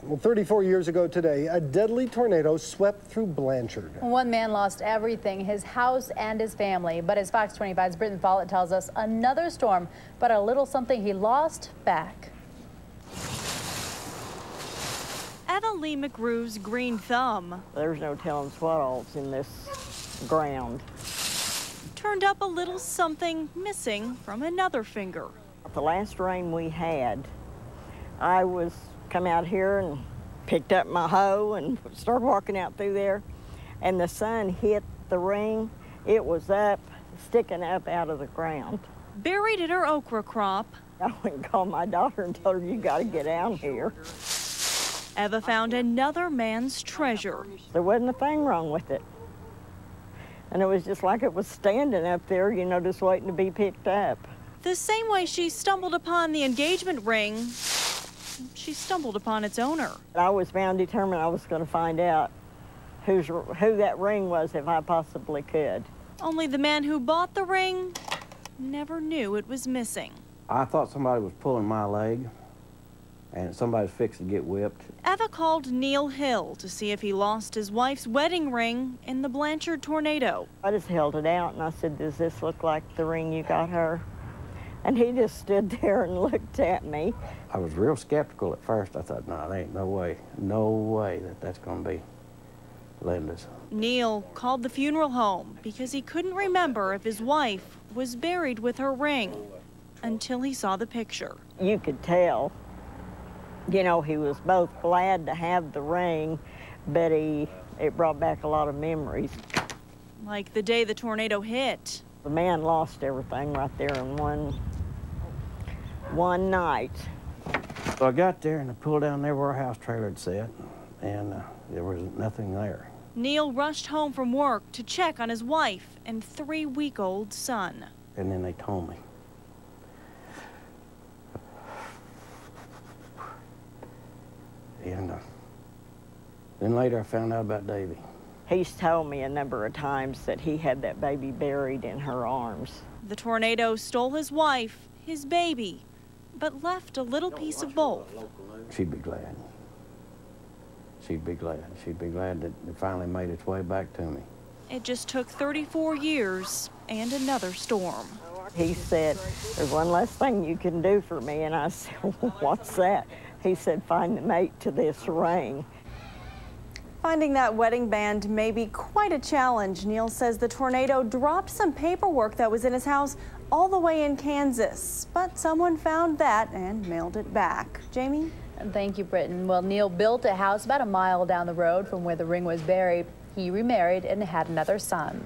Well, 34 years ago today, a deadly tornado swept through Blanchard. One man lost everything, his house and his family. But as Fox 25's Britton Follett tells us, another storm brought a little something he lost back. Eva Lee McGrew's green thumb. There's no telling what all's in this ground. Turned up a little something missing from another finger. The last rain we had, I come out here and picked up my hoe and started walking out through there, and the sun hit the ring. It was sticking up out of the ground. Buried in her okra crop. I went and called my daughter and told her, you got to get out here. Eva found another man's treasure. There wasn't a thing wrong with it. And it was just like it was standing up there, you know, just waiting to be picked up. The same way she stumbled upon the engagement ring, she stumbled upon its owner. I was bound determined I was going to find out who that ring was if I possibly could. Only the man who bought the ring never knew it was missing. I thought somebody was pulling my leg and somebody's fixing to get whipped. Eva called Neil Hill to see if he lost his wife's wedding ring in the Blanchard tornado. I just held it out and I said, does this look like the ring you got her? And he just stood there and looked at me. I was real skeptical at first. I thought, no, there ain't no way that's going to be Linda's. Neil called the funeral home because he couldn't remember if his wife was buried with her ring until he saw the picture. You could tell, you know, he was both glad to have the ring, but it brought back a lot of memories. Like the day the tornado hit. The man lost everything right there in one night. So I got there and I pulled down there where our house trailer had set, and there was nothing there. Neil rushed home from work to check on his wife and 3-week-old son. And then they told me. And then later I found out about Davy. He's told me a number of times that he had that baby buried in her arms. The tornado stole his wife, his baby, but left a little piece of both. She'd be glad. She'd be glad. She'd be glad that it finally made its way back to me. It just took 34 years and another storm. He said, there's one less thing you can do for me. And I said, well, what's that? He said, find the mate to this ring. Finding that wedding band may be quite a challenge. Neil says the tornado dropped some paperwork that was in his house all the way in Kansas, but someone found that and mailed it back. Jamie? Thank you, Britton. Well, Neil built a house about a mile down the road from where the ring was buried. He remarried and had another son.